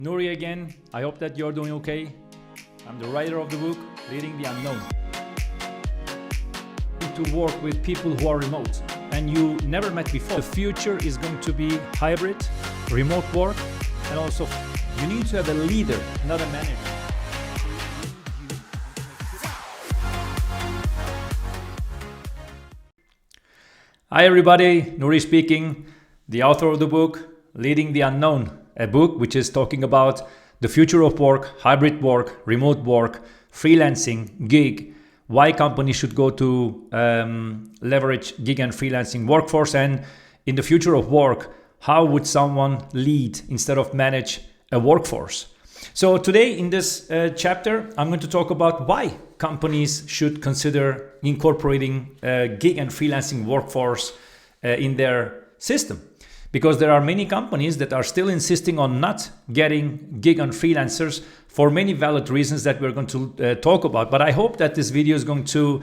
Nuri again. I hope that you're doing okay. I'm the writer of the book, Leading the Unknown. To work with people who are remote and you never met before. The future is going to be hybrid, remote work, and also you need to have a leader, not a manager. Hi everybody, Nuri speaking, the author of the book, Leading the Unknown, a book which is talking about the future of work, hybrid work, remote work, freelancing, gig, why companies should go to leverage gig and freelancing workforce, and in the future of work, how would someone lead instead of manage a workforce? So today in this chapter, I'm going to talk about why companies should consider incorporating gig and freelancing workforce in their system. Because there are many companies that are still insisting on not getting gig and freelancers for many valid reasons that we're going to talk about. But I hope that this video is going to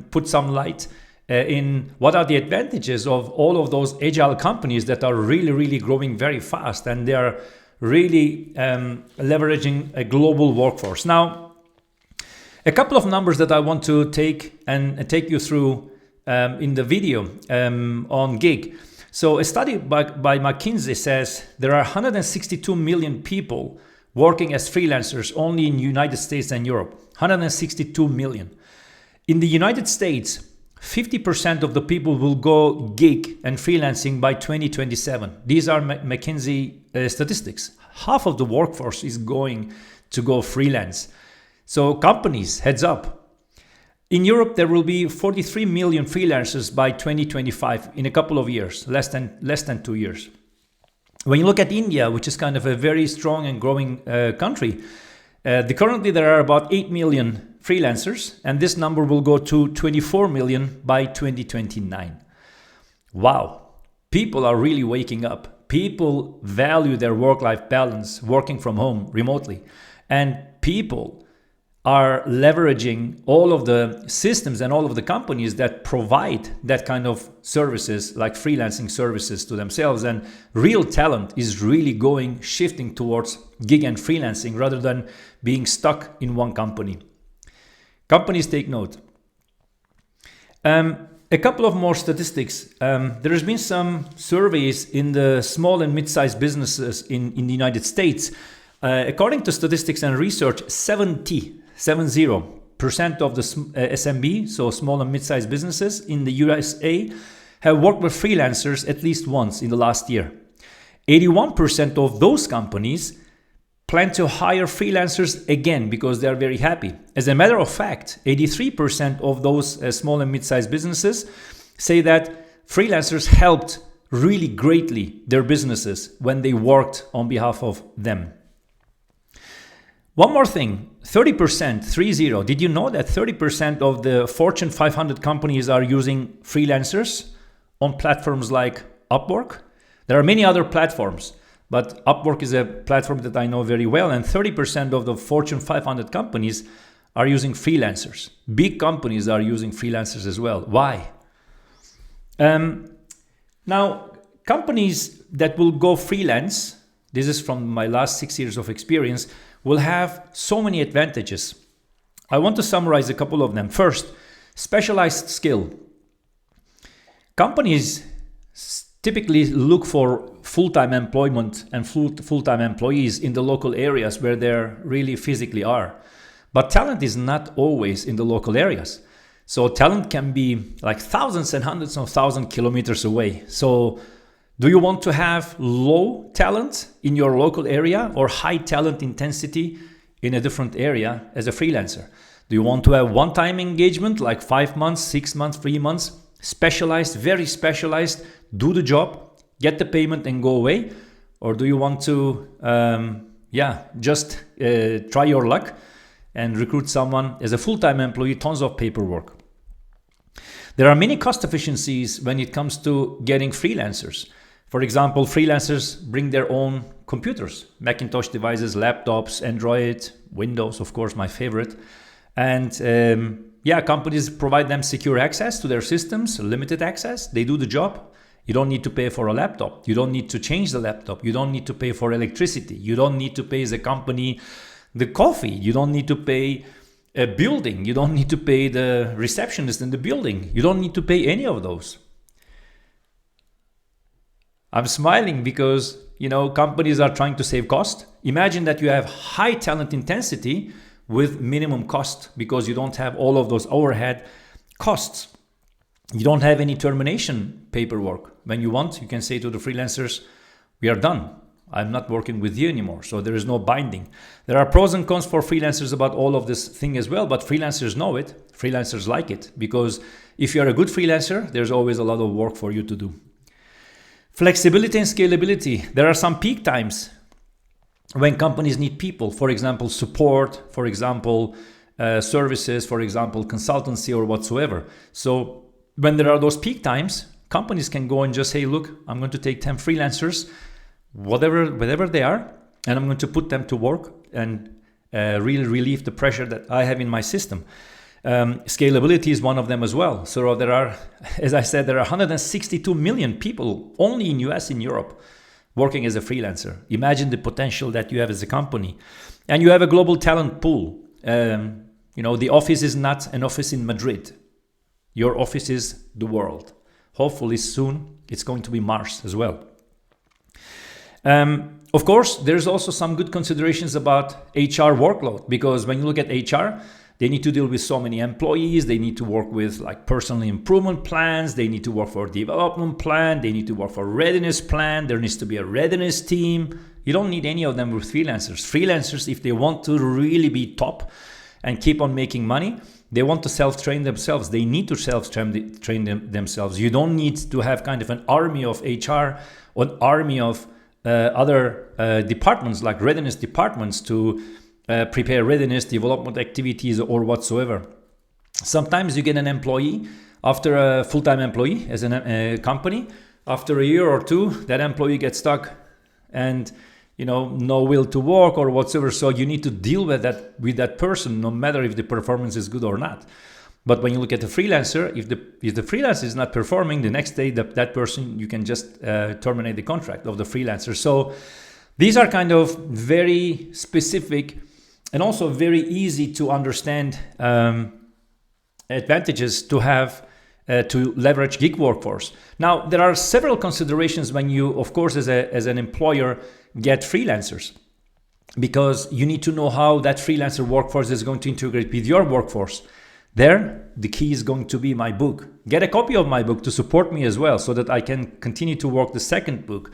put some light in what are the advantages of all of those agile companies that are really growing very fast, and they are really leveraging a global workforce. Now, a couple of numbers that I want to take you through in the video on gig. So a study by McKinsey says there are 162 million people working as freelancers only in the United States and Europe. 162 million. In the United States, 50% of the people will go gig and freelancing by 2027. These are McKinsey statistics. Half of the workforce is going to go freelance. So companies, heads up. In Europe, there will be 43 million freelancers by 2025, in a couple of years, less than 2 years. When you look at India, which is kind of a very strong and growing country, currently there are about 8 million freelancers, and this number will go to 24 million by 2029. Wow, people are really waking up. People value their work-life balance, working from home remotely, and people are leveraging all of the systems and all of the companies that provide that kind of services, like freelancing services, to themselves. And real talent is really shifting towards gig and freelancing rather than being stuck in one company. Companies, take note. A couple of more statistics. There has been some surveys in the small and mid-sized businesses in the United States. According to statistics and research, 70% of the SMB, so small and mid-sized businesses in the USA, have worked with freelancers at least once in the last year. 81% of those companies plan to hire freelancers again because they are very happy. As a matter of fact, 83% of those small and mid-sized businesses say that freelancers helped really greatly their businesses when they worked on behalf of them. One more thing, 30%, did you know that 30% of the Fortune 500 companies are using freelancers on platforms like Upwork? There are many other platforms, but Upwork is a platform that I know very well, and 30% of the Fortune 500 companies are using freelancers. Big companies are using freelancers as well. Why? Now, companies that will go freelance, this is from my last 6 years of experience, will have so many advantages. I want to summarize a couple of them. First, specialized skill. Companies typically look for full-time employment and full-time employees in the local areas where they really physically are. But talent is not always in the local areas. So talent can be like thousands and hundreds of thousands of kilometers away. So do you want to have low talent in your local area or high talent intensity in a different area as a freelancer? Do you want to have one-time engagement like 5 months, 6 months, 3 months, specialized, very specialized, do the job, get the payment and go away? Or do you want to just try your luck and recruit someone as a full-time employee, tons of paperwork? There are many cost efficiencies when it comes to getting freelancers. For example, freelancers bring their own computers, Macintosh devices, laptops, Android, Windows, of course, my favorite. And companies provide them secure access to their systems, limited access. They do the job You don't need to pay for a laptop. You don't need to change the laptop. You don't need to pay for electricity. You don't need to pay the company the coffee. You don't need to pay a building. You don't need to pay the receptionist in the building. You don't need to pay any of those. I'm smiling because, companies are trying to save cost. Imagine that you have high talent intensity with minimum cost because you don't have all of those overhead costs. You don't have any termination paperwork. When you want, you can say to the freelancers, we are done. I'm not working with you anymore. So there is no binding. There are pros and cons for freelancers about all of this thing as well, but freelancers know it. Freelancers like it because if you're a good freelancer, there's always a lot of work for you to do. Flexibility and scalability. There are some peak times when companies need people, for example, support, for example, services, for example, consultancy or whatsoever. So when there are those peak times, companies can go and just say, look, I'm going to take 10 freelancers, whatever they are, and I'm going to put them to work and really relieve the pressure that I have in my system. Scalability is one of them as well. So there are, as I said, there are 162 million people only in US, in Europe, working as a freelancer. Imagine the potential that you have as a company. And you have a global talent pool. The office is not an office in Madrid. Your office is the world. Hopefully soon it's going to be Mars as well. Of course, there's also some good considerations about HR workload, because when you look at HR, they need to deal with so many employees. They need to work with like personal improvement plans. They need to work for a development plan. They need to work for a readiness plan. There needs to be a readiness team. You don't need any of them with freelancers. Freelancers, if they want to really be top and keep on making money, they want to self-train themselves. They need to self-train themselves. You don't need to have kind of an army of HR or an army of other departments like readiness departments to prepare readiness development activities or whatsoever. Sometimes you get an employee after a full-time employee as a company. After a year or two, that employee gets stuck and no will to work or whatsoever. So you need to deal with that person, no matter if the performance is good or not. But when you look at the freelancer, if the freelancer is not performing, the next day that person, you can just terminate the contract of the freelancer. So these are kind of very specific and also very easy to understand advantages to have to leverage gig workforce. Now, there are several considerations when you, of course, as an employer, get freelancers, because you need to know how that freelancer workforce is going to integrate with your workforce. There, the key is going to be my book. Get a copy of my book to support me as well, so that I can continue to work the second book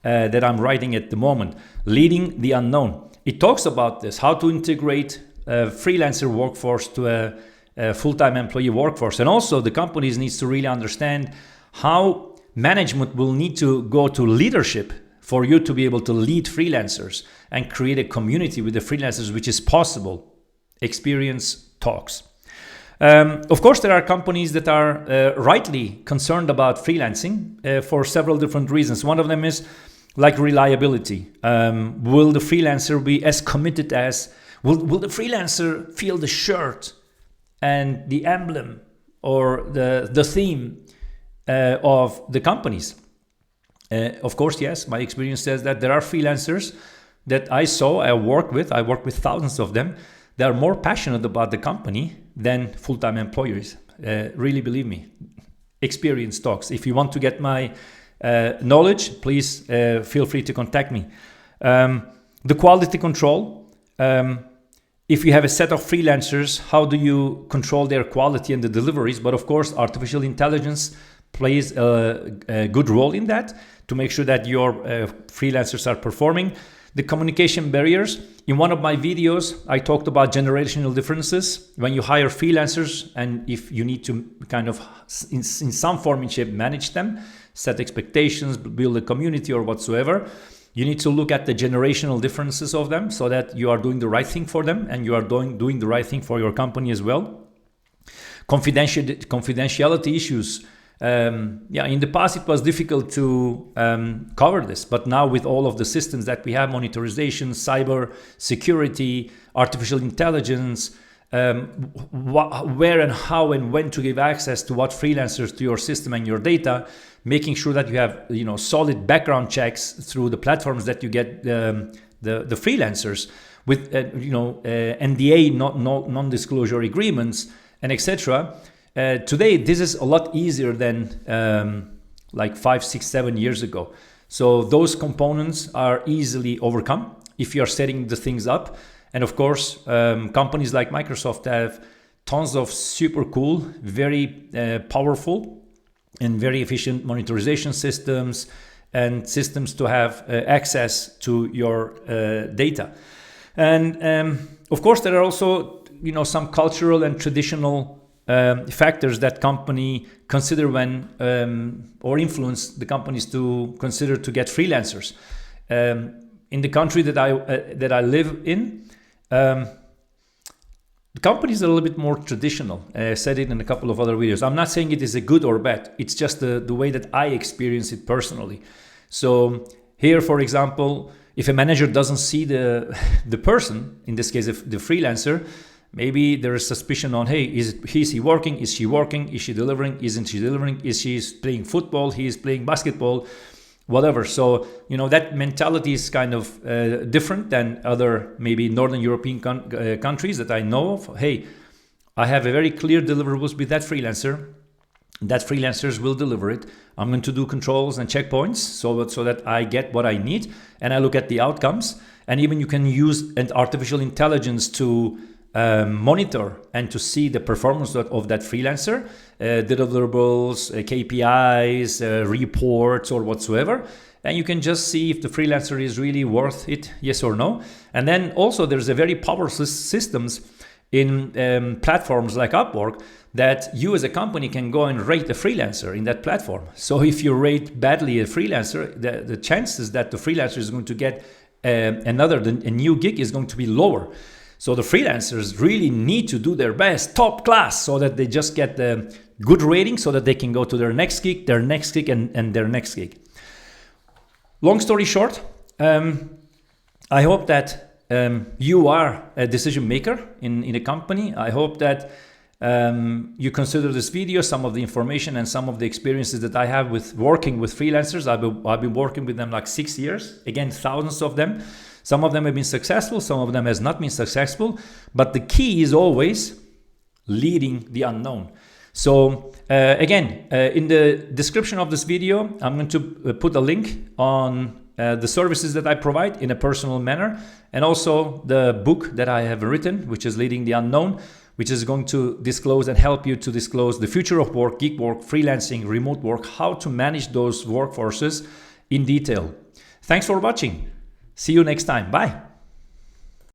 that I'm writing at the moment, Leading the Unknown. It talks about this, how to integrate a freelancer workforce to a full-time employee workforce. And also the companies needs to really understand how management will need to go to leadership for you to be able to lead freelancers and create a community with the freelancers, which is possible. Experience talks. Of course, there are companies that are rightly concerned about freelancing for several different reasons. One of them is like reliability. Will the freelancer be as committed as, will the freelancer feel the shirt and the emblem or the theme of the companies? Of course, yes, my experience says that there are freelancers that I work with thousands of them. They are more passionate about the company than full-time employees. Really, believe me. Experience talks. If you want to get my knowledge, please feel free to contact me. The quality control. If you have a set of freelancers, how do you control their quality and the deliveries? But of course, artificial intelligence plays a good role in that to make sure that your freelancers are performing. The communication barriers. In one of my videos, I talked about generational differences. When you hire freelancers and if you need to kind of, in some form and shape, manage them, set expectations, build a community or whatsoever, you need to look at the generational differences of them so that you are doing the right thing for them and you are doing the right thing for your company as well. Confidentiality issues. In the past it was difficult to cover this, but now with all of the systems that we have, monetization, cyber security, artificial intelligence, where and how and when to give access to what freelancers to your system and your data, making sure that you have solid background checks through the platforms that you get the freelancers with NDA, non-disclosure agreements, and etc. Today, this is a lot easier than like 5, 6, 7 years ago. So those components are easily overcome if you are setting the things up. And of course, companies like Microsoft have tons of super cool, very powerful and very efficient monetization systems and systems to have access to your data. And of course, there are also some cultural and traditional factors that company consider when or influence the companies to consider to get freelancers. In the country that I live in, the company is a little bit more traditional. I said it in a couple of other videos. I'm not saying it is a good or bad. It's just the way that I experience it personally. So here, for example, if a manager doesn't see the person, in this case, the freelancer, maybe there is suspicion on, hey, is he working? Is she working? Is she delivering? Isn't she delivering? Is she playing football? He is playing basketball, whatever. So, that mentality is kind of different than other maybe Northern European countries that I know of. Hey, I have a very clear deliverables with that freelancer. That freelancers will deliver it. I'm going to do controls and checkpoints so that I get what I need and I look at the outcomes. And even you can use an artificial intelligence to monitor and to see the performance of that freelancer, deliverables, KPIs, reports, or whatsoever. And you can just see if the freelancer is really worth it, yes or no. And then also there's a very powerful systems in platforms like Upwork that you as a company can go and rate a freelancer in that platform. So if you rate badly a freelancer, the chances that the freelancer is going to get a new gig is going to be lower. So the freelancers really need to do their best, top class, so that they just get the good rating so that they can go to their next gig, and their next gig. Long story short, I hope that you are a decision maker in a company. I hope that you consider this video, some of the information and some of the experiences that I have with working with freelancers. I've been working with them like 6 years, again, thousands of them. Some of them have been successful, some of them has not been successful, but the key is always leading the unknown. So again, in the description of this video, I'm going to put a link on the services that I provide in a personal manner, and also the book that I have written, which is Leading the Unknown, which is going to disclose and help you to disclose the future of work, gig work, freelancing, remote work, how to manage those workforces in detail. Thanks for watching. See you next time. Bye.